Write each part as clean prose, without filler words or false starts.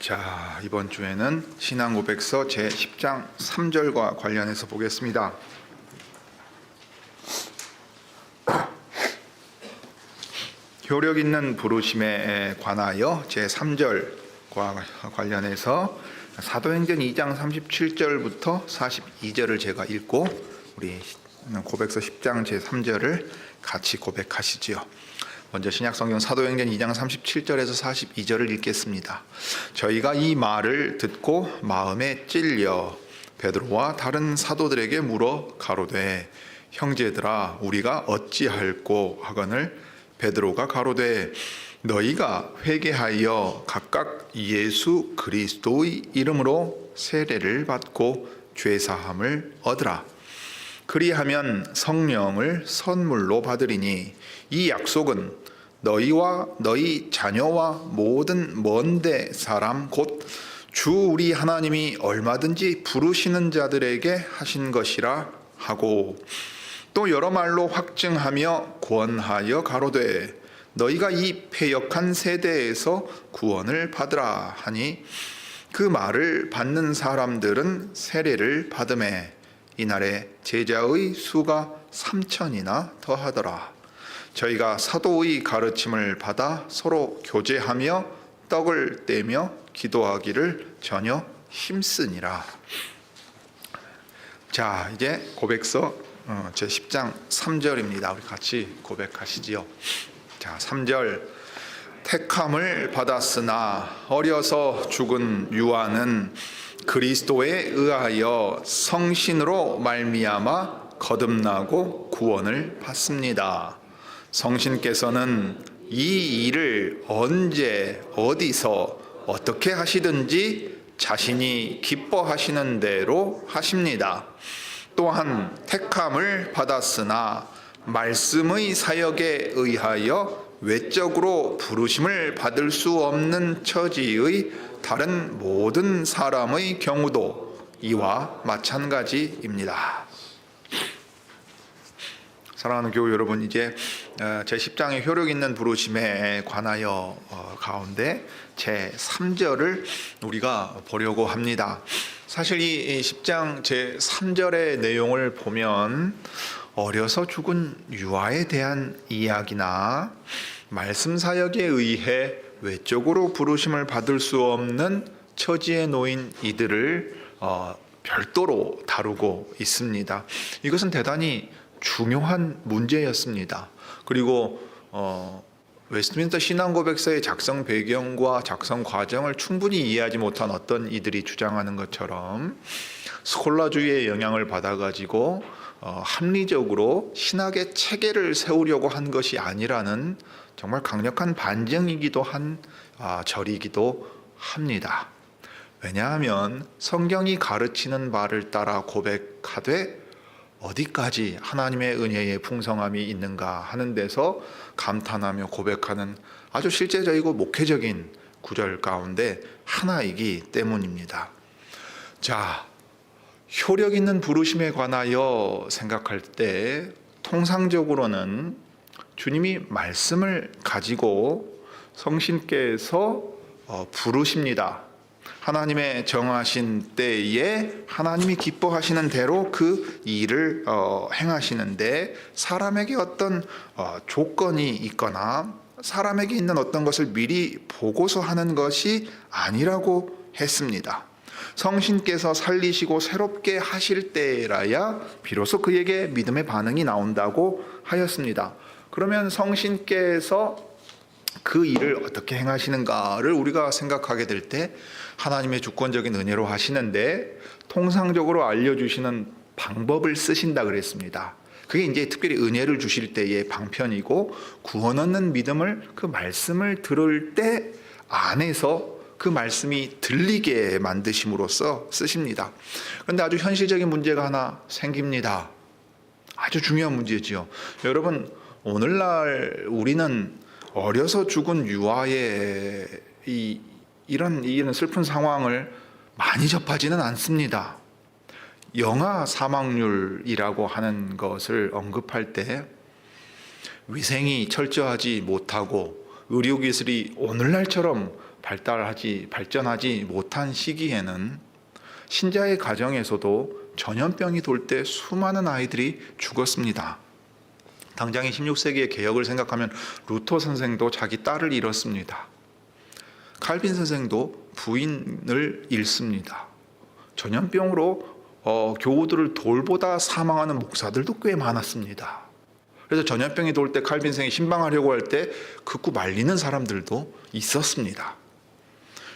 자, 이번 주에는 신앙고백서 제10장 3절과 관련해서 보겠습니다. 효력 있는 부르심에 관하여 제3절과 관련해서 사도행전 2장 37절부터 42절을 제가 읽고 우리 고백서 10장 제3절을 같이 고백하시지요. 먼저 신약성경 사도행전 2장 37절에서 42절을 읽겠습니다. 저희가 이 말을 듣고 마음에 찔려 베드로와 다른 사도들에게 물어 가로되 형제들아 우리가 어찌할꼬 하거늘 베드로가 가로되 너희가 회개하여 각각 예수 그리스도의 이름으로 세례를 받고 죄사함을 얻으라. 그리하면 성령을 선물로 받으리니 이 약속은 너희와 너희 자녀와 모든 먼데 사람 곧 주 우리 하나님이 얼마든지 부르시는 자들에게 하신 것이라 하고 또 여러 말로 확증하며 권하여 가로되 너희가 이 패역한 세대에서 구원을 받으라 하니 그 말을 받는 사람들은 세례를 받음에 이날에 제자의 수가 3,000이나 더하더라. 저희가 사도의 가르침을 받아 서로 교제하며 떡을 떼며 기도하기를 전혀 힘쓰니라. 자, 이제 고백서 제10장 3절입니다. 우리 같이 고백하시지요. 자, 3절. 택함을 받았으나 어려서 죽은 유아는 그리스도에 의하여 성신으로 말미암아 거듭나고 구원을 받습니다. 성신께서는 이 일을 언제 어디서 어떻게 하시든지 자신이 기뻐하시는 대로 하십니다. 또한 택함을 받았으나 말씀의 사역에 의하여 외적으로 부르심을 받을 수 없는 처지의 다른 모든 사람의 경우도 이와 마찬가지입니다. 사랑하는 교우 여러분, 이제 제10장의 효력 있는 부르심에 관하여 가운데 제3절을 우리가 보려고 합니다. 사실 이 10장 제3절의 내용을 보면 어려서 죽은 유아에 대한 이야기나 말씀 사역에 의해 외적으로 부르심을 받을 수 없는 처지에 놓인 이들을 별도로 다루고 있습니다. 이것은 대단히 중요한 문제였습니다. 그리고 웨스트민스터 신앙고백서의 작성 배경과 작성 과정을 충분히 이해하지 못한 어떤 이들이 주장하는 것처럼 스콜라주의의 영향을 받아가지고 합리적으로 신학의 체계를 세우려고 한 것이 아니라는 정말 강력한 반증이기도 한 절이기도 합니다. 왜냐하면 성경이 가르치는 바를 따라 고백하되 어디까지 하나님의 은혜의 풍성함이 있는가 하는 데서 감탄하며 고백하는 아주 실제적이고 목회적인 구절 가운데 하나이기 때문입니다. 자, 효력 있는 부르심에 관하여 생각할 때 통상적으로는 주님이 말씀을 가지고 성신께서 부르십니다. 하나님의 정하신 때에 하나님이 기뻐하시는 대로 그 일을 행하시는데 사람에게 어떤 조건이 있거나 사람에게 있는 어떤 것을 미리 보고서 하는 것이 아니라고 했습니다. 성신께서 살리시고 새롭게 하실 때라야 비로소 그에게 믿음의 반응이 나온다고 하였습니다. 그러면 성신께서 그 일을 어떻게 행하시는가를 우리가 생각하게 될 때 하나님의 주권적인 은혜로 하시는데 통상적으로 알려주시는 방법을 쓰신다 그랬습니다. 그게 이제 특별히 은혜를 주실 때의 방편이고 구원 얻는 믿음을 그 말씀을 들을 때 안에서 그 말씀이 들리게 만드심으로써 쓰십니다. 그런데 아주 현실적인 문제가 하나 생깁니다. 아주 중요한 문제지요. 여러분, 오늘날 우리는 어려서 죽은 유아의 이런 슬픈 상황을 많이 접하지는 않습니다. 영아 사망률이라고 하는 것을 언급할 때 위생이 철저하지 못하고 의료기술이 오늘날처럼 발전하지 못한 시기에는 신자의 가정에서도 전염병이 돌 때 수많은 아이들이 죽었습니다. 당장의 16세기의 개혁을 생각하면 루터 선생도 자기 딸을 잃었습니다. 칼빈 선생도 부인을 잃습니다. 전염병으로 교우들을 돌보다 사망하는 목사들도 꽤 많았습니다. 그래서 전염병이 돌 때 칼빈 선생이 신방하려고 할 때 극구 말리는 사람들도 있었습니다.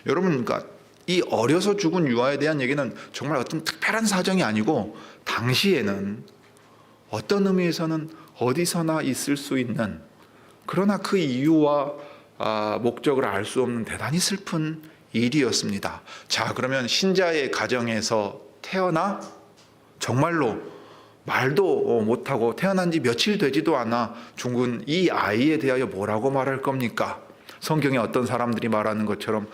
여러분, 그러니까 이 어려서 죽은 유아에 대한 얘기는 정말 어떤 특별한 사정이 아니고 당시에는 어떤 의미에서는 어디서나 있을 수 있는, 그러나 그 이유와 목적을 알 수 없는 대단히 슬픈 일이었습니다. 자, 그러면 신자의 가정에서 태어나 정말로 말도 못하고 태어난 지 며칠 되지도 않아 죽은 이 아이에 대하여 뭐라고 말할 겁니까? 성경에 어떤 사람들이 말하는 것처럼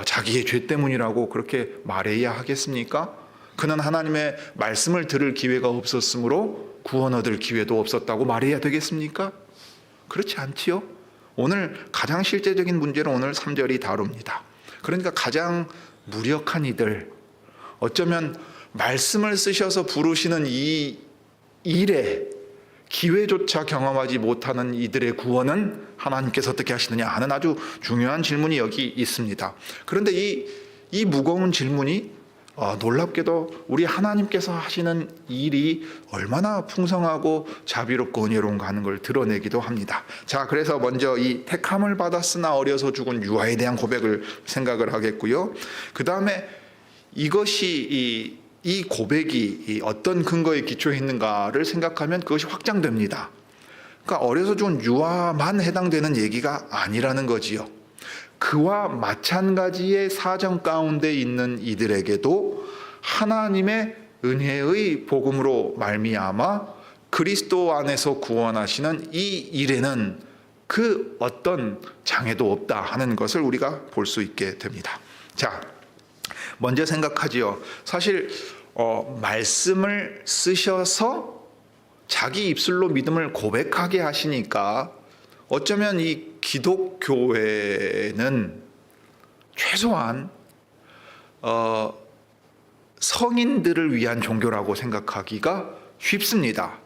자기의 죄 때문이라고 그렇게 말해야 하겠습니까? 그는 하나님의 말씀을 들을 기회가 없었으므로 구원 얻을 기회도 없었다고 말해야 되겠습니까? 그렇지 않지요? 오늘 가장 실제적인 문제를 오늘 3절이 다룹니다. 그러니까 가장 무력한 이들, 어쩌면 말씀을 쓰셔서 부르시는 이 일에 기회조차 경험하지 못하는 이들의 구원은 하나님께서 어떻게 하시느냐 하는 아주 중요한 질문이 여기 있습니다. 그런데 이 무거운 질문이 놀랍게도 우리 하나님께서 하시는 일이 얼마나 풍성하고 자비롭고 은혜로운가 하는 걸 드러내기도 합니다. 자, 그래서 먼저 이 택함을 받았으나 어려서 죽은 유아에 대한 고백을 생각을 하겠고요. 그 다음에 이것이 이 고백이 어떤 근거에 기초해 있는가를 생각하면 그것이 확장됩니다. 그러니까 어려서 죽은 유아만 해당되는 얘기가 아니라는 거지요. 그와 마찬가지의 사정 가운데 있는 이들에게도 하나님의 은혜의 복음으로 말미암아 그리스도 안에서 구원하시는 이 일에는 그 어떤 장애도 없다 하는 것을 우리가 볼 수 있게 됩니다. 자, 먼저 생각하지요. 사실 말씀을 쓰셔서 자기 입술로 믿음을 고백하게 하시니까 어쩌면 이 기독교회는 최소한 성인들을 위한 종교라고 생각하기가 쉽습니다.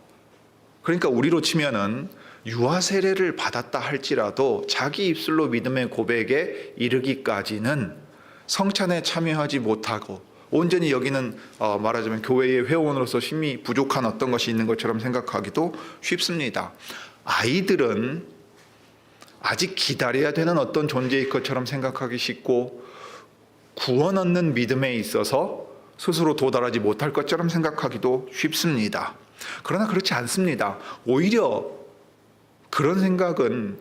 그러니까 우리로 치면은 유아 세례를 받았다 할지라도 자기 입술로 믿음의 고백에 이르기까지는 성찬에 참여하지 못하고 온전히 여기는 말하자면 교회의 회원으로서 힘이 부족한 어떤 것이 있는 것처럼 생각하기도 쉽습니다. 아이들은 아직 기다려야 되는 어떤 존재일 것처럼 생각하기 쉽고 구원 얻는 믿음에 있어서 스스로 도달하지 못할 것처럼 생각하기도 쉽습니다. 그러나 그렇지 않습니다. 오히려 그런 생각은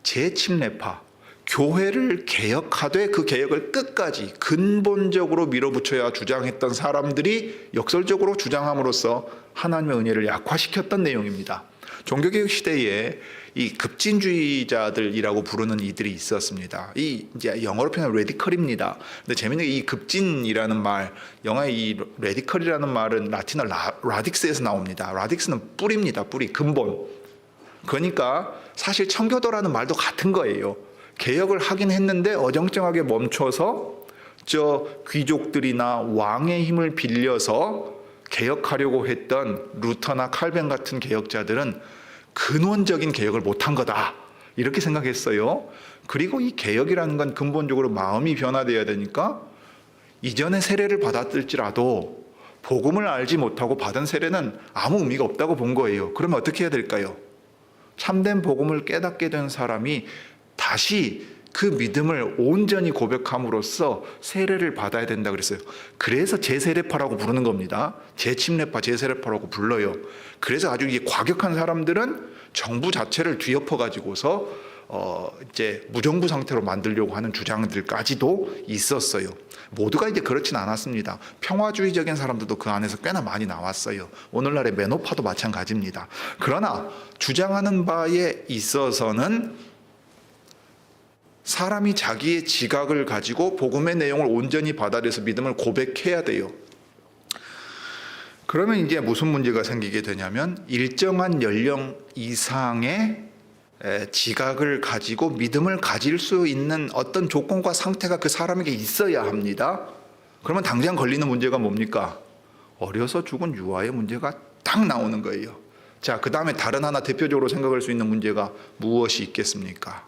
재침례파, 교회를 개혁하되 그 개혁을 끝까지 근본적으로 밀어붙여야 주장했던 사람들이 역설적으로 주장함으로써 하나님의 은혜를 약화시켰던 내용입니다. 종교개혁 시대에 이 급진주의자들이라고 부르는 이들이 있었습니다. 이제 영어로 표현하면 레디컬입니다. 근데 재밌는 게 이 급진이라는 말, 영어의 이 레디컬이라는 말은 라틴어 라딕스에서 나옵니다. 라딕스는 뿌리입니다. 뿌리, 근본. 그러니까 사실 청교도라는 말도 같은 거예요. 개혁을 하긴 했는데 어정쩡하게 멈춰서 저 귀족들이나 왕의 힘을 빌려서 개혁하려고 했던 루터나 칼뱅 같은 개혁자들은 근원적인 개혁을 못한 거다 이렇게 생각했어요. 그리고 이 개혁이라는 건 근본적으로 마음이 변화되어야 되니까 이전에 세례를 받았을지라도 복음을 알지 못하고 받은 세례는 아무 의미가 없다고 본 거예요. 그러면 어떻게 해야 될까요? 참된 복음을 깨닫게 된 사람이 다시 그 믿음을 온전히 고백함으로써 세례를 받아야 된다 그랬어요. 그래서 제세례파라고 부르는 겁니다. 재침례파, 제세례파라고 불러요. 그래서 아주 이 과격한 사람들은 정부 자체를 뒤엎어 가지고서 이제 무정부 상태로 만들려고 하는 주장들까지도 있었어요. 모두가 이제 그렇진 않았습니다. 평화주의적인 사람들도 그 안에서 꽤나 많이 나왔어요. 오늘날의 매노파도 마찬가지입니다. 그러나 주장하는 바에 있어서는 사람이 자기의 지각을 가지고 복음의 내용을 온전히 받아들여서 믿음을 고백해야 돼요. 그러면 이제 무슨 문제가 생기게 되냐면 일정한 연령 이상의 지각을 가지고 믿음을 가질 수 있는 어떤 조건과 상태가 그 사람에게 있어야 합니다. 그러면 당장 걸리는 문제가 뭡니까? 어려서 죽은 유아의 문제가 딱 나오는 거예요. 자, 그 다음에 다른 하나 대표적으로 생각할 수 있는 문제가 무엇이 있겠습니까?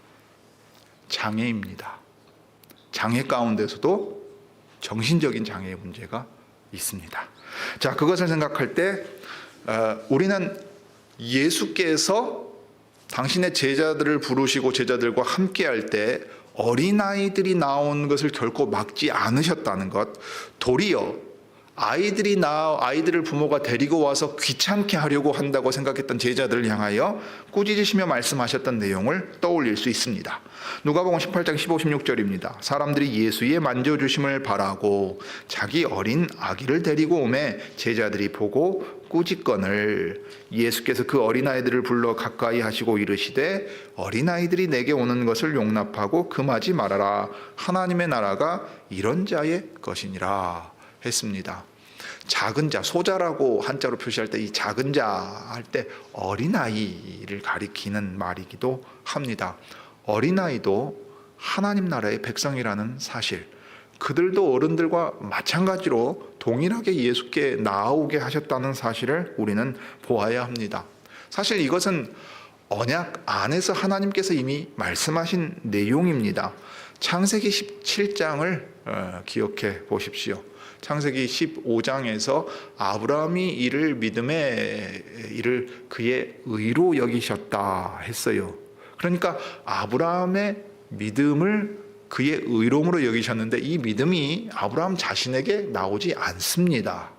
장애입니다. 장애 가운데서도 정신적인 장애의 문제가 있습니다. 자, 그것을 생각할 때 우리는 예수께서 당신의 제자들을 부르시고 제자들과 함께 할 때 어린아이들이 나온 것을 결코 막지 않으셨다는 것, 도리어 아이들을 부모가 데리고 와서 귀찮게 하려고 한다고 생각했던 제자들을 향하여 꾸짖으시며 말씀하셨던 내용을 떠올릴 수 있습니다. 누가복음 18장 15, 16절입니다. 사람들이 예수의 만져주심을 바라고 자기 어린 아기를 데리고 오매 제자들이 보고 꾸짖거늘 예수께서 그 어린아이들을 불러 가까이 하시고 이르시되 어린아이들이 내게 오는 것을 용납하고 금하지 말아라. 하나님의 나라가 이런 자의 것이니라 했습니다. 작은 자, 소자라고 한자로 표시할 때 이 작은 자 할 때 어린아이를 가리키는 말이기도 합니다. 어린아이도 하나님 나라의 백성이라는 사실, 그들도 어른들과 마찬가지로 동일하게 예수께 나아오게 하셨다는 사실을 우리는 보아야 합니다. 사실 이것은 언약 안에서 하나님께서 이미 말씀하신 내용입니다. 창세기 17장을 기억해 보십시오. 창세기 15장에서 아브라함이 이를 믿음의 일을 그의 의로 여기셨다 했어요. 그러니까 아브라함의 믿음을 그의 의로움으로 여기셨는데 이 믿음이 아브라함 자신에게 나오지 않습니다.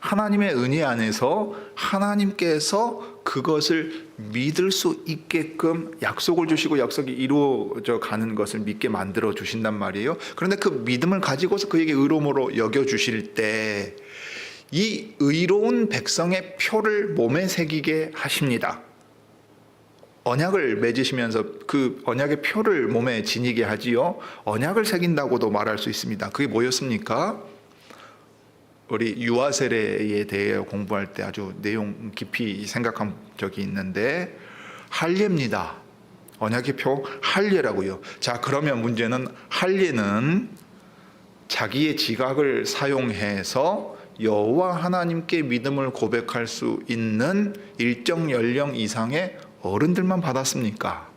하나님의 은혜 안에서 하나님께서 그것을 믿을 수 있게끔 약속을 주시고 약속이 이루어져 가는 것을 믿게 만들어 주신단 말이에요. 그런데 그 믿음을 가지고서 그에게 의로움으로 여겨 주실 때 이 의로운 백성의 표를 몸에 새기게 하십니다. 언약을 맺으시면서 그 언약의 표를 몸에 지니게 하지요. 언약을 새긴다고도 말할 수 있습니다. 그게 뭐였습니까? 우리 유아 세례에 대해 공부할 때 아주 내용 깊이 생각한 적이 있는데 할례입니다. 언약의 표 할례라고요. 자, 그러면 문제는 할례는 자기의 지각을 사용해서 여호와 하나님께 믿음을 고백할 수 있는 일정 연령 이상의 어른들만 받았습니까?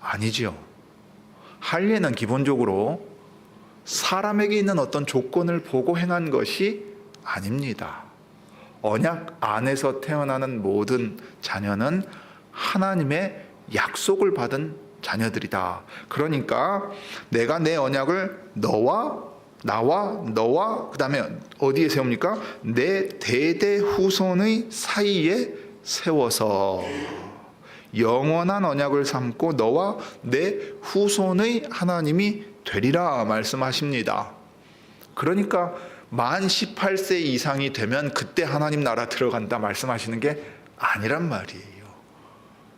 아니지요. 할례는 기본적으로 사람에게 있는 어떤 조건을 보고 행한 것이 아닙니다. 언약 안에서 태어나는 모든 자녀는 하나님의 약속을 받은 자녀들이다. 그러니까 내가 내 언약을 나와 너와 그 다음에 어디에 세웁니까? 내 대대 후손의 사이에 세워서 영원한 언약을 삼고 너와 내 후손의 하나님이 되리라 말씀하십니다. 그러니까 만 18세 이상이 되면 그때 하나님 나라 들어간다 말씀하시는 게 아니란 말이에요.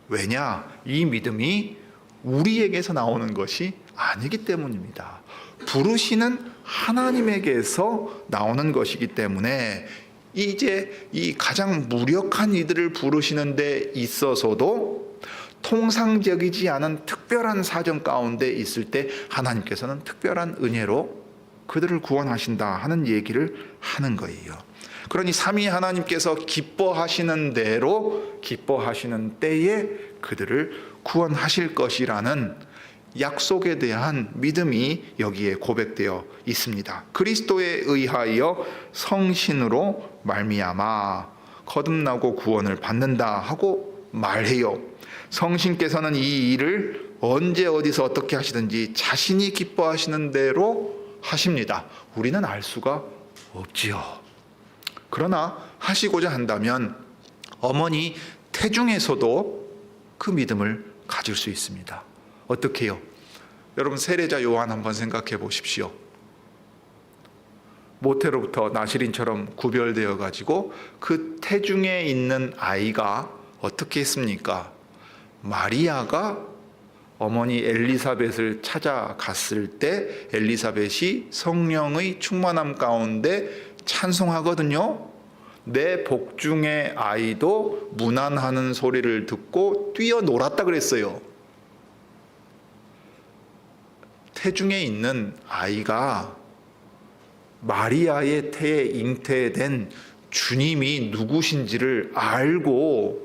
왜냐? 이 믿음이 우리에게서 나오는 것이 아니기 때문입니다. 부르시는 하나님에게서 나오는 것이기 때문에 이제 이 가장 무력한 이들을 부르시는 데 있어서도 통상적이지 않은 특별한 사정 가운데 있을 때 하나님께서는 특별한 은혜로 그들을 구원하신다 하는 얘기를 하는 거예요. 그러니 삼위 하나님께서 기뻐하시는 대로 기뻐하시는 때에 그들을 구원하실 것이라는 약속에 대한 믿음이 여기에 고백되어 있습니다. 그리스도에 의하여 성신으로 말미암아 거듭나고 구원을 받는다 하고 말해요. 성신께서는 이 일을 언제 어디서 어떻게 하시든지 자신이 기뻐하시는 대로 하십니다. 우리는 알 수가 없지요. 그러나 하시고자 한다면 어머니 태중에서도 그 믿음을 가질 수 있습니다. 어떻게 해요? 여러분 세례자 요한 한번 생각해 보십시오. 모태로부터 나시린처럼 구별되어 가지고 그 태중에 있는 아이가 어떻게 했습니까? 마리아가 어머니 엘리사벳을 찾아갔을 때 엘리사벳이 성령의 충만함 가운데 찬송하거든요. 내 복중의 아이도 문안하는 소리를 듣고 뛰어놀았다 그랬어요. 태중에 있는 아이가 마리아의 태에 잉태된 주님이 누구신지를 알고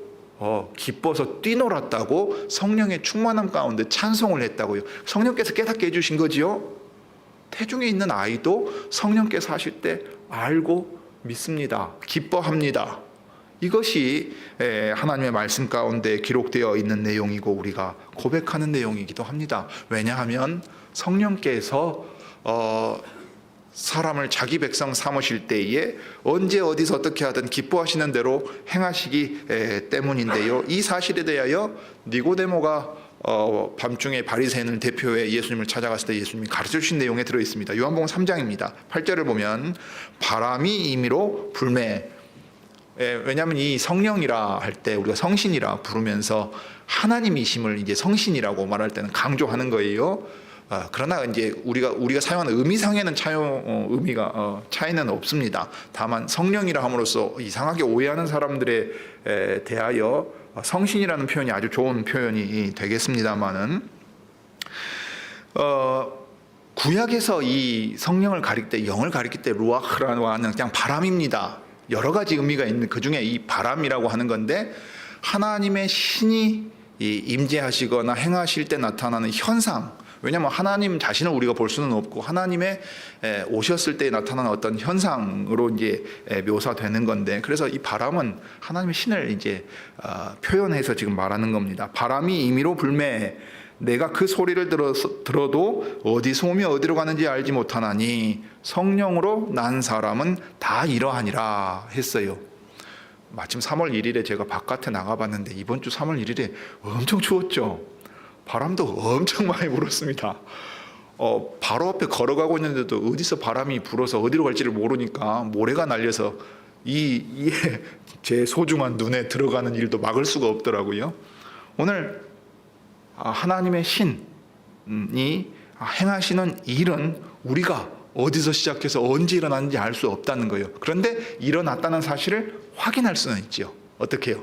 기뻐서 뛰놀았다고 성령의 충만함 가운데 찬송을 했다고요. 성령께서 깨닫게 해주신 거지요. 태중에 있는 아이도 성령께서 하실 때 알고 믿습니다. 기뻐합니다. 이것이 하나님의 말씀 가운데 기록되어 있는 내용이고 우리가 고백하는 내용이기도 합니다. 왜냐하면 성령께서 사람을 자기 백성 삼으실 때에 언제 어디서 어떻게 하든 기뻐하시는 대로 행하시기 때문인데요. 이 사실에 대하여 니고데모가 밤중에 바리새인을 대표해 예수님을 찾아갔을 때 예수님이 가르쳐 주신 내용에 들어 있습니다. 요한복음 3장입니다. 8절을 보면 바람이 임의로 불매. 왜냐하면 이 성령이라 할 때 우리가 성신이라 부르면서 하나님이심을 이제 성신이라고 말할 때는 강조하는 거예요. 그러나 이제 우리가 사용하는 의미상에는 차이는 없습니다. 다만 성령이라 함으로써 이상하게 오해하는 사람들에 대하여 성신이라는 표현이 아주 좋은 표현이 되겠습니다만은 구약에서 이 성령을 가리킬 때 영을 가리킬 때 루아흐라고 하는 그냥 바람입니다. 여러 가지 의미가 있는 그 중에 이 바람이라고 하는 건데 하나님의 신이 임재하시거나 행하실 때 나타나는 현상. 왜냐하면 하나님 자신을 우리가 볼 수는 없고 하나님의 오셨을 때 나타나는 어떤 현상으로 이제 묘사되는 건데 그래서 이 바람은 하나님의 신을 이제 표현해서 지금 말하는 겁니다. 바람이 임의로 불매. 내가 그 소리를 들어도 어디서 오며 어디로 가는지 알지 못하나니 성령으로 난 사람은 다 이러하니라 했어요. 마침 3월 1일에 제가 바깥에 나가봤는데 이번 주 3월 1일에 엄청 추웠죠. 바람도 엄청 많이 불었습니다. 바로 앞에 걸어가고 있는데도 어디서 바람이 불어서 어디로 갈지를 모르니까 모래가 날려서 제 소중한 눈에 들어가는 일도 막을 수가 없더라고요. 오늘 하나님의 신이 행하시는 일은 우리가 어디서 시작해서 언제 일어났는지 알 수 없다는 거예요. 그런데 일어났다는 사실을 확인할 수는 있죠. 어떻게 해요?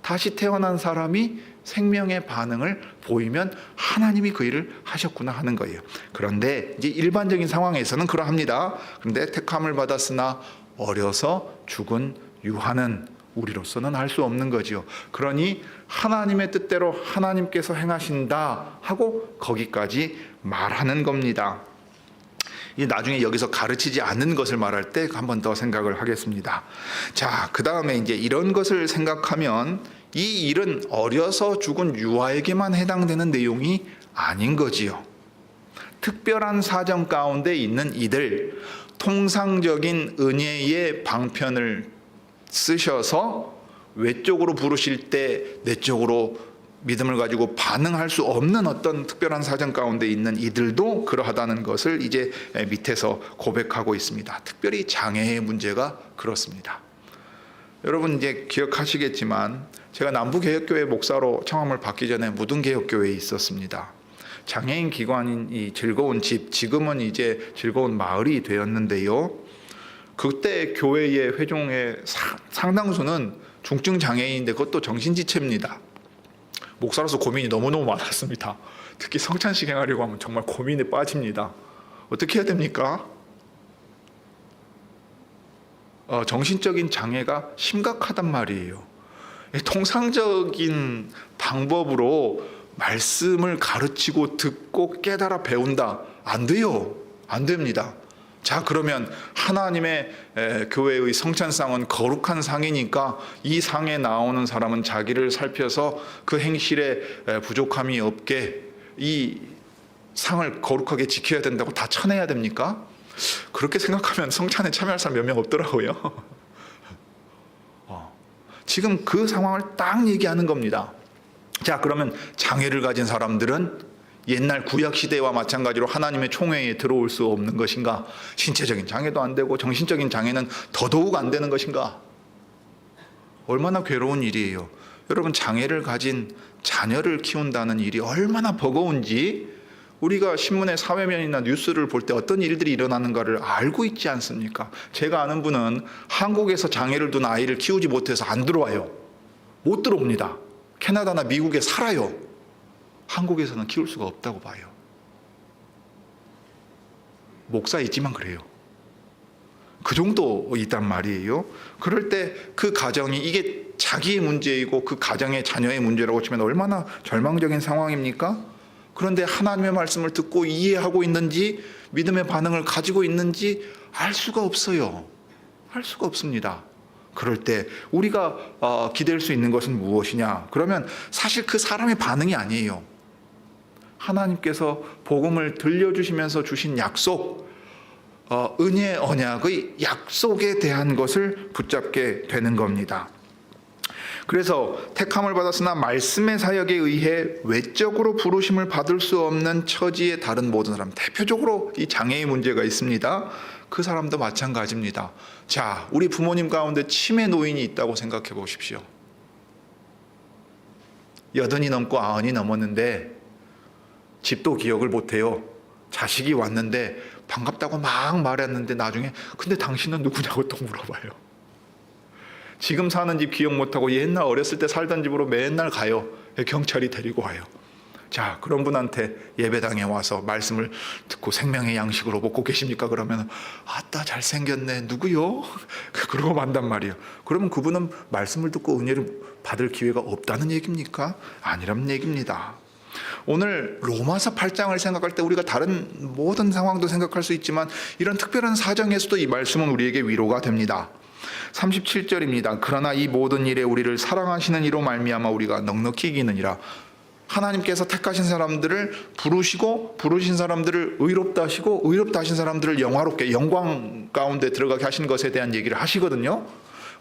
다시 태어난 사람이 생명의 반응을 보이면 하나님이 그 일을 하셨구나 하는 거예요. 그런데 이제 일반적인 상황에서는 그러합니다. 그런데 택함을 받았으나 어려서 죽은 유하는 우리로서는 할 수 없는 거지요. 그러니 하나님의 뜻대로 하나님께서 행하신다 하고 거기까지 말하는 겁니다. 나중에 여기서 가르치지 않는 것을 말할 때 한 번 더 생각을 하겠습니다. 자, 그 다음에 이제 이런 것을 생각하면 이 일은 어려서 죽은 유아에게만 해당되는 내용이 아닌 거지요. 특별한 사정 가운데 있는 이들, 통상적인 은혜의 방편을 쓰셔서 외적으로 부르실 때 내적으로 믿음을 가지고 반응할 수 없는 어떤 특별한 사정 가운데 있는 이들도 그러하다는 것을 이제 밑에서 고백하고 있습니다. 특별히 장애의 문제가 그렇습니다. 여러분 이제 기억하시겠지만 제가 남부개혁교회 목사로 청함을 받기 전에 무등개혁교회에 있었습니다. 장애인 기관인 이 즐거운 집, 지금은 이제 즐거운 마을이 되었는데요. 그때 교회의 회종의 상당수는 중증 장애인인데 그것도 정신지체입니다. 목사로서 고민이 너무너무 많았습니다. 특히 성찬식 행하려고 하면 정말 고민에 빠집니다. 어떻게 해야 됩니까? 정신적인 장애가 심각하단 말이에요. 통상적인 방법으로 말씀을 가르치고 듣고 깨달아 배운다. 안 돼요. 안 됩니다. 자, 그러면 하나님의 교회의 성찬상은 거룩한 상이니까 이 상에 나오는 사람은 자기를 살펴서 그 행실에 부족함이 없게 이 상을 거룩하게 지켜야 된다고 다 쳐내야 됩니까? 그렇게 생각하면 성찬에 참여할 사람 몇 명 없더라고요. 지금 그 상황을 딱 얘기하는 겁니다. 자, 그러면 장애를 가진 사람들은 옛날 구약 시대와 마찬가지로 하나님의 총회에 들어올 수 없는 것인가? 신체적인 장애도 안 되고 정신적인 장애는 더더욱 안 되는 것인가? 얼마나 괴로운 일이에요. 여러분, 장애를 가진 자녀를 키운다는 일이 얼마나 버거운지 우리가 신문의 사회면이나 뉴스를 볼 때 어떤 일들이 일어나는가를 알고 있지 않습니까? 제가 아는 분은 한국에서 장애를 둔 아이를 키우지 못해서 안 들어와요. 못 들어옵니다. 캐나다나 미국에 살아요. 한국에서는 키울 수가 없다고 봐요. 목사이지만 그래요. 그 정도 있단 말이에요. 그럴 때 그 가정이 이게 자기의 문제이고 그 가정의 자녀의 문제라고 치면 얼마나 절망적인 상황입니까? 그런데 하나님의 말씀을 듣고 이해하고 있는지 믿음의 반응을 가지고 있는지 알 수가 없어요. 알 수가 없습니다. 그럴 때 우리가 기댈 수 있는 것은 무엇이냐? 그러면 사실 그 사람의 반응이 아니에요. 하나님께서 복음을 들려주시면서 주신 약속, 은혜 언약의 약속에 대한 것을 붙잡게 되는 겁니다. 그래서 택함을 받았으나 말씀의 사역에 의해 외적으로 부르심을 받을 수 없는 처지의 다른 모든 사람, 대표적으로 이 장애의 문제가 있습니다. 그 사람도 마찬가지입니다. 자, 우리 부모님 가운데 치매 노인이 있다고 생각해 보십시오. 80이 넘고 90이 넘었는데 집도 기억을 못해요. 자식이 왔는데 반갑다고 막 말했는데 나중에 근데 당신은 누구냐고 또 물어봐요. 지금 사는 집 기억 못하고 옛날 어렸을 때 살던 집으로 맨날 가요. 경찰이 데리고 와요. 자, 그런 분한테 예배당에 와서 말씀을 듣고 생명의 양식으로 먹고 계십니까? 그러면 아따 잘생겼네. 누구요? 그러고 만단 말이에요. 그러면 그분은 말씀을 듣고 은혜를 받을 기회가 없다는 얘기입니까? 아니란 얘기입니다. 오늘 로마서 8장을 생각할 때 우리가 다른 모든 상황도 생각할 수 있지만 이런 특별한 사정에서도 이 말씀은 우리에게 위로가 됩니다. 37절입니다. 그러나 이 모든 일에 우리를 사랑하시는 이로 말미암아 우리가 넉넉히 이기느니라. 하나님께서 택하신 사람들을 부르시고 부르신 사람들을 의롭다 하시고 의롭다 하신 사람들을 영화롭게 영광 가운데 들어가게 하신 것에 대한 얘기를 하시거든요.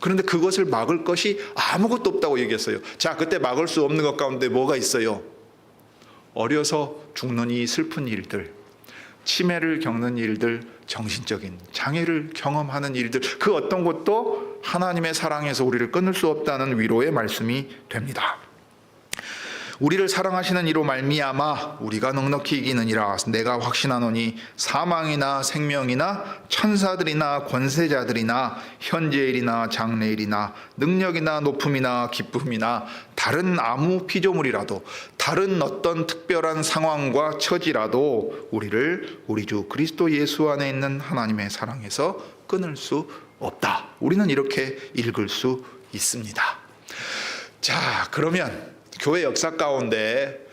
그런데 그것을 막을 것이 아무것도 없다고 얘기했어요. 자, 그때 막을 수 없는 것 가운데 뭐가 있어요? 어려서 죽는 이 슬픈 일들, 치매를 겪는 일들, 정신적인 장애를 경험하는 일들, 그 어떤 것도 하나님의 사랑에서 우리를 끊을 수 없다는 위로의 말씀이 됩니다. 우리를 사랑하시는 이로 말미암아 우리가 넉넉히 이기느니라. 내가 확신하노니 사망이나 생명이나 천사들이나 권세자들이나 현재일이나 장래일이나 능력이나 높음이나 기쁨이나 다른 아무 피조물이라도 다른 어떤 특별한 상황과 처지라도 우리를 우리 주 그리스도 예수 안에 있는 하나님의 사랑에서 끊을 수 없다. 우리는 이렇게 읽을 수 있습니다. 자, 그러면 교회 역사 가운데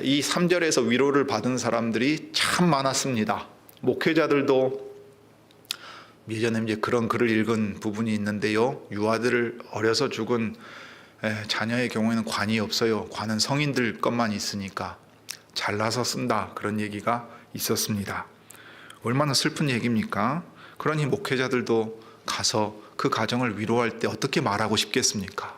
이 3절에서 위로를 받은 사람들이 참 많았습니다. 목회자들도 예전에 이제 그런 글을 읽은 부분이 있는데요. 유아들을 어려서 죽은 자녀의 경우에는 관이 없어요. 관은 성인들 것만 있으니까 잘라서 쓴다, 그런 얘기가 있었습니다. 얼마나 슬픈 얘기입니까? 그러니 목회자들도 가서 그 가정을 위로할 때 어떻게 말하고 싶겠습니까?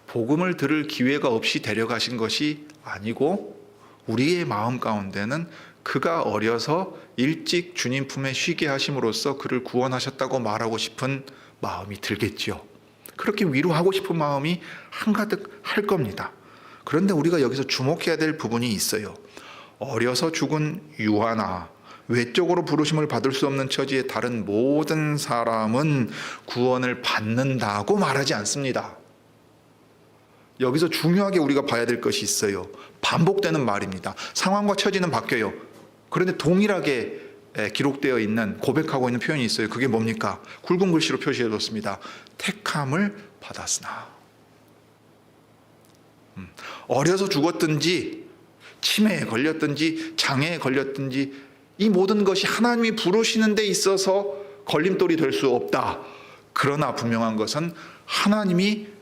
복음을 들을 기회가 없이 데려가신 것이 아니고 우리의 마음 가운데는 그가 어려서 일찍 주님 품에 쉬게 하심으로써 그를 구원하셨다고 말하고 싶은 마음이 들겠지요. 그렇게 위로하고 싶은 마음이 한가득 할 겁니다. 그런데 우리가 여기서 주목해야 될 부분이 있어요. 어려서 죽은 유아나 외적으로 부르심을 받을 수 없는 처지의 다른 모든 사람은 구원을 받는다고 말하지 않습니다. 여기서 중요하게 우리가 봐야 될 것이 있어요. 반복되는 말입니다. 상황과 처지는 바뀌어요. 그런데 동일하게 기록되어 있는, 고백하고 있는 표현이 있어요. 그게 뭡니까? 굵은 글씨로 표시해 뒀습니다. 택함을 받았으나. 어려서 죽었든지 치매에 걸렸든지 장애에 걸렸든지 이 모든 것이 하나님이 부르시는 데 있어서 걸림돌이 될 수 없다. 그러나 분명한 것은 하나님이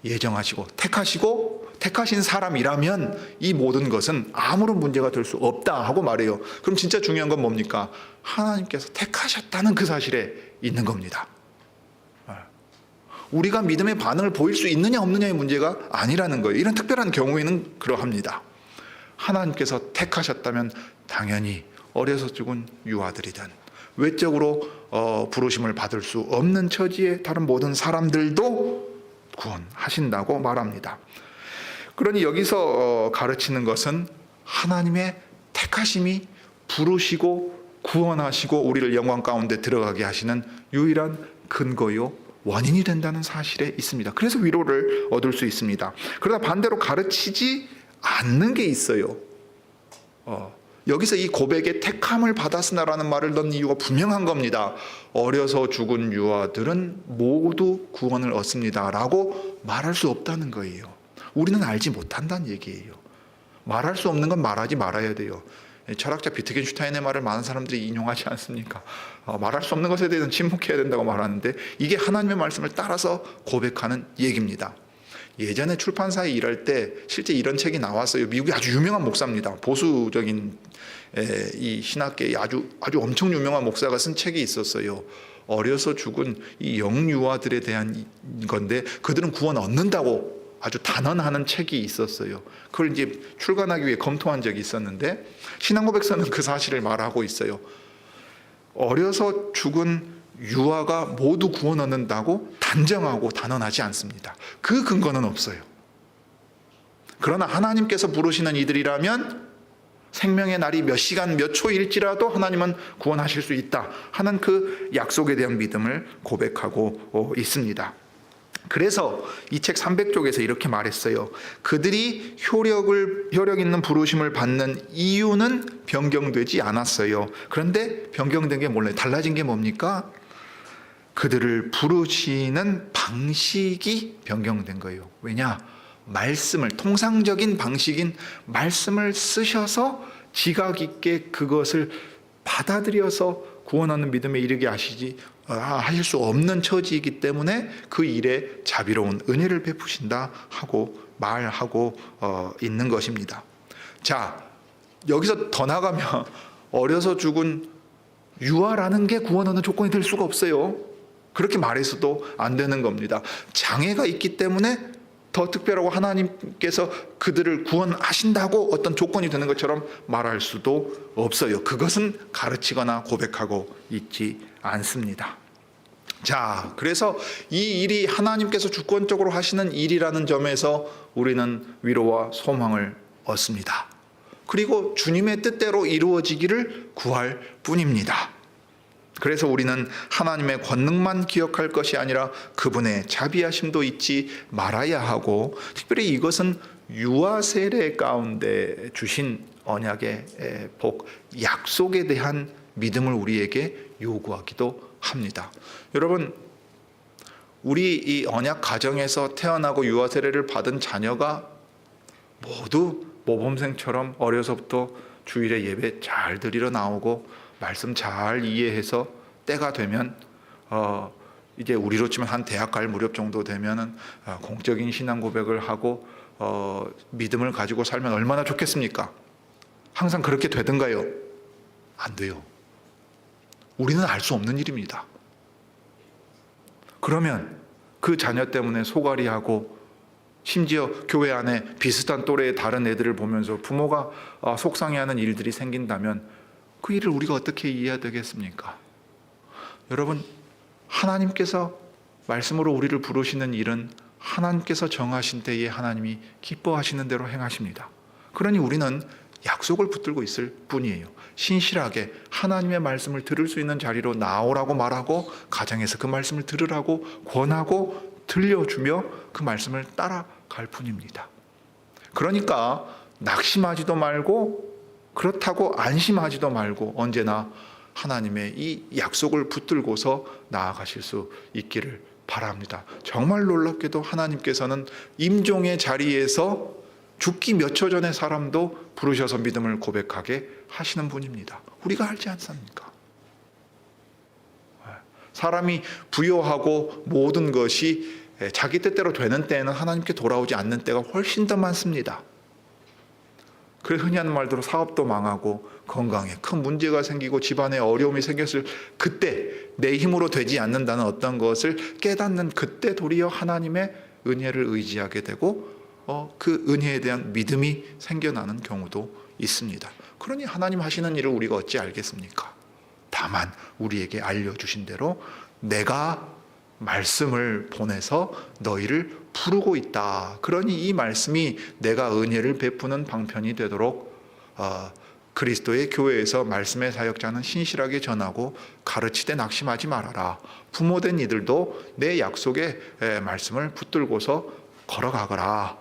예정하시고 택하시고 택하신 사람이라면 이 모든 것은 아무런 문제가 될 수 없다 하고 말해요. 그럼 진짜 중요한 건 뭡니까? 하나님께서 택하셨다는 그 사실에 있는 겁니다. 우리가 믿음의 반응을 보일 수 있느냐 없느냐의 문제가 아니라는 거예요. 이런 특별한 경우에는 그러합니다. 하나님께서 택하셨다면 당연히 어려서 죽은 유아들이든 외적으로 부르심을 받을 수 없는 처지의 다른 모든 사람들도 구원하신다고 말합니다. 그러니 여기서 가르치는 것은 하나님의 택하심이 부르시고 구원하시고 우리를 영광 가운데 들어가게 하시는 유일한 근거요 원인이 된다는 사실에 있습니다. 그래서 위로를 얻을 수 있습니다. 그러나 반대로 가르치지 않는 게 있어요. 여기서 이 고백에 택함을 받았으나라는 말을 넣은 이유가 분명한 겁니다. 어려서 죽은 유아들은 모두 구원을 얻습니다 라고 말할 수 없다는 거예요. 우리는 알지 못한다는 얘기예요. 말할 수 없는 건 말하지 말아야 돼요. 철학자 비트겐슈타인의 말을 많은 사람들이 인용하지 않습니까? 말할 수 없는 것에 대해서는 침묵해야 된다고 말하는데 이게 하나님의 말씀을 따라서 고백하는 얘기입니다. 예전에 출판사에 일할 때 실제 이런 책이 나왔어요. 미국의 아주 유명한 목사입니다. 보수적인 이 신학계의 아주 엄청 유명한 목사가 쓴 책이 있었어요. 어려서 죽은 이 영유아들에 대한 건데 그들은 구원 얻는다고 아주 단언하는 책이 있었어요. 그걸 이제 출간하기 위해 검토한 적이 있었는데 신앙고백서는 그 사실을 말하고 있어요. 어려서 죽은 유아가 모두 구원 얻는다고 단정하고 단언하지 않습니다. 그 근거는 없어요. 그러나 하나님께서 부르시는 이들이라면 생명의 날이 몇 시간 몇 초일지라도 하나님은 구원하실 수 있다 하는 그 약속에 대한 믿음을 고백하고 있습니다. 그래서 이 책 300쪽에서 이렇게 말했어요. 그들이 효력 있는 부르심을 받는 이유는 변경되지 않았어요. 그런데 변경된 게 몰라요. 달라진 게 뭡니까? 그들을 부르시는 방식이 변경된 거예요. 왜냐? 말씀을, 통상적인 방식인 말씀을 쓰셔서 지각 있게 그것을 받아들여서 구원하는 믿음에 이르게 하실 수 없는 처지이기 때문에 그 일에 자비로운 은혜를 베푸신다 하고 말하고 있는 것입니다. 자, 여기서 더 나가면 어려서 죽은 유아라는 게 구원 얻는 조건이 될 수가 없어요. 그렇게 말해서도 안 되는 겁니다. 장애가 있기 때문에 더 특별하고 하나님께서 그들을 구원하신다고 어떤 조건이 되는 것처럼 말할 수도 없어요. 그것은 가르치거나 고백하고 있지 않습니다. 자, 그래서 이 일이 하나님께서 주권적으로 하시는 일이라는 점에서 우리는 위로와 소망을 얻습니다. 그리고 주님의 뜻대로 이루어지기를 구할 뿐입니다. 그래서 우리는 하나님의 권능만 기억할 것이 아니라 그분의 자비하심도 잊지 말아야 하고, 특별히 이것은 유아 세례 가운데 주신 언약의 복, 약속에 대한 믿음을 우리에게 요구하기도 합니다. 여러분, 우리 이 언약 가정에서 태어나고 유아 세례를 받은 자녀가 모두 모범생처럼 어려서부터 주일에 예배 잘 드리러 나오고 말씀 잘 이해해서 때가 되면 이제 우리로 치면 한 대학 갈 무렵 정도 되면은 공적인 신앙 고백을 하고 믿음을 가지고 살면 얼마나 좋겠습니까? 항상 그렇게 되던가요? 안 돼요. 우리는 알 수 없는 일입니다. 그러면 그 자녀 때문에 소갈이하고 심지어 교회 안에 비슷한 또래의 다른 애들을 보면서 부모가 속상해하는 일들이 생긴다면 그 일을 우리가 어떻게 이해해야 되겠습니까? 여러분, 하나님께서 말씀으로 우리를 부르시는 일은 하나님께서 정하신 때에 하나님이 기뻐하시는 대로 행하십니다. 그러니 우리는 약속을 붙들고 있을 뿐이에요. 신실하게 하나님의 말씀을 들을 수 있는 자리로 나오라고 말하고 가정에서 그 말씀을 들으라고 권하고 들려주며 그 말씀을 따라갈 뿐입니다. 그러니까 낙심하지도 말고 그렇다고 안심하지도 말고 언제나 하나님의 이 약속을 붙들고서 나아가실 수 있기를 바랍니다. 정말 놀랍게도 하나님께서는 임종의 자리에서 죽기 몇 초 전의 사람도 부르셔서 믿음을 고백하게 하시는 분입니다. 우리가 알지 않습니까? 사람이 부여하고 모든 것이 자기 뜻대로 되는 때에는 하나님께 돌아오지 않는 때가 훨씬 더 많습니다. 그래서 흔히 하는 말대로 사업도 망하고 건강에 큰 문제가 생기고 집안에 어려움이 생겼을 그때 내 힘으로 되지 않는다는 어떤 것을 깨닫는 그때 도리어 하나님의 은혜를 의지하게 되고 그 은혜에 대한 믿음이 생겨나는 경우도 있습니다. 그러니 하나님 하시는 일을 우리가 어찌 알겠습니까? 다만 우리에게 알려주신 대로 내가 말씀을 보내서 너희를 부르고 있다. 그러니 이 말씀이 내가 은혜를 베푸는 방편이 되도록 그리스도의 교회에서 말씀의 사역자는 신실하게 전하고 가르치되 낙심하지 말아라. 부모된 이들도 내 약속의 말씀을 붙들고서 걸어가거라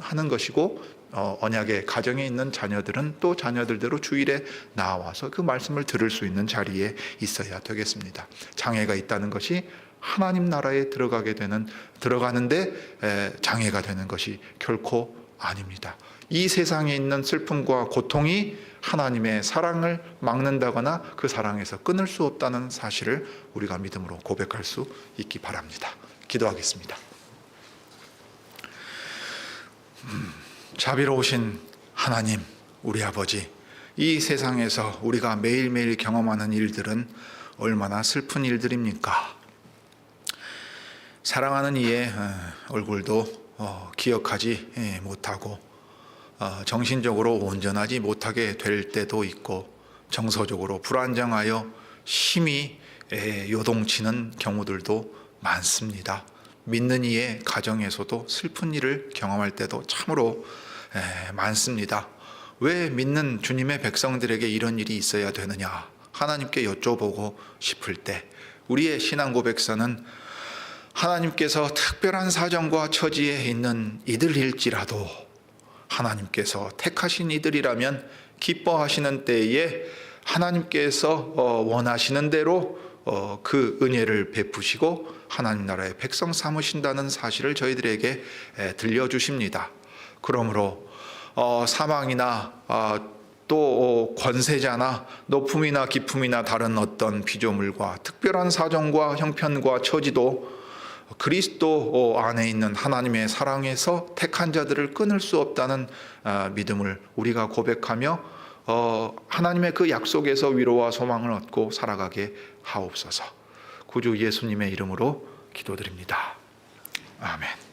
하는 것이고, 언약의 가정에 있는 자녀들은 또 자녀들대로 주일에 나와서 그 말씀을 들을 수 있는 자리에 있어야 되겠습니다. 장애가 있다는 것이 하나님 나라에 들어가는데 장애가 되는 것이 결코 아닙니다. 이 세상에 있는 슬픔과 고통이 하나님의 사랑을 막는다거나 그 사랑에서 끊을 수 없다는 사실을 우리가 믿음으로 고백할 수 있기 바랍니다. 기도하겠습니다. 자비로우신 하나님, 우리 아버지, 이 세상에서 우리가 매일매일 경험하는 일들은 얼마나 슬픈 일들입니까? 사랑하는 이의 얼굴도 기억하지 못하고 정신적으로 온전하지 못하게 될 때도 있고, 정서적으로 불안정하여 심히 요동치는 경우들도 많습니다. 믿는 이의 가정에서도 슬픈 일을 경험할 때도 참으로 많습니다. 왜 믿는 주님의 백성들에게 이런 일이 있어야 되느냐, 하나님께 여쭤보고 싶을 때 우리의 신앙 고백서는 하나님께서 특별한 사정과 처지에 있는 이들일지라도 하나님께서 택하신 이들이라면 기뻐하시는 때에 하나님께서 원하시는 대로 그 은혜를 베푸시고 하나님 나라의 백성 삼으신다는 사실을 저희들에게 들려주십니다. 그러므로 사망이나 또 권세자나 높음이나 기품이나 다른 어떤 피조물과 특별한 사정과 형편과 처지도 그리스도 안에 있는 하나님의 사랑에서 택한 자들을 끊을 수 없다는 믿음을 우리가 고백하며 하나님의 그 약속에서 위로와 소망을 얻고 살아가게 하옵소서. 구주 예수님의 이름으로 기도드립니다. 아멘.